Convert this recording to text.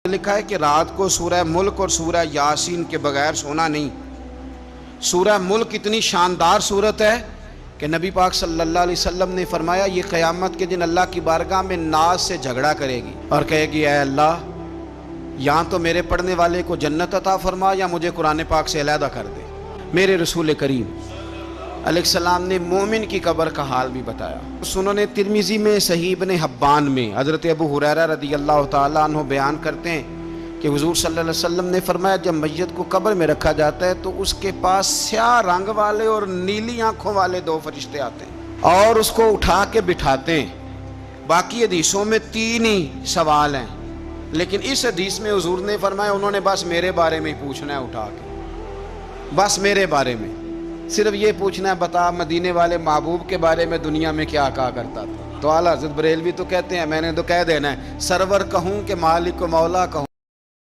لکھا ہے کہ رات کو سورہ ملک اور سورہ یاسین کے بغیر سونا نہیں۔ سورہ ملک اتنی شاندار صورت ہے کہ نبی پاک صلی اللہ علیہ وسلم نے فرمایا یہ قیامت کے دن اللہ کی بارگاہ میں ناز سے جھگڑا کرے گی اور کہے گی اے اللہ یہاں تو میرے پڑھنے والے کو جنت عطا فرما یا مجھے قرآن پاک سے علیحدہ کر دے۔ میرے رسول کریم علیہ السلام نے مومن کی قبر کا حال بھی بتایا۔ سنن ترمذی میں صحیح ابن حبان میں حضرت ابو ہریرہ رضی اللہ تعالیٰ عنہ بیان کرتے ہیں کہ حضور صلی اللہ علیہ وسلم نے فرمایا جب میت کو قبر میں رکھا جاتا ہے تو اس کے پاس سیاہ رنگ والے اور نیلی آنکھوں والے دو فرشتے آتے ہیں اور اس کو اٹھا کے بٹھاتے ہیں۔ باقی حدیثوں میں 3 ہی سوال ہیں، لیکن اس حدیث میں حضور نے فرمایا انہوں نے بس میرے بارے میں ہی پوچھنا ہے، اٹھا کے بس میرے بارے میں صرف یہ پوچھنا ہے بتا مدینے والے محبوب کے بارے میں دنیا میں کیا کہا کرتا تھا۔ تو اعلیٰ حضرت بریلوی تو کہتے ہیں میں نے تو کہہ دینا ہے سرور کہوں کہ مالک و مولا کہوں۔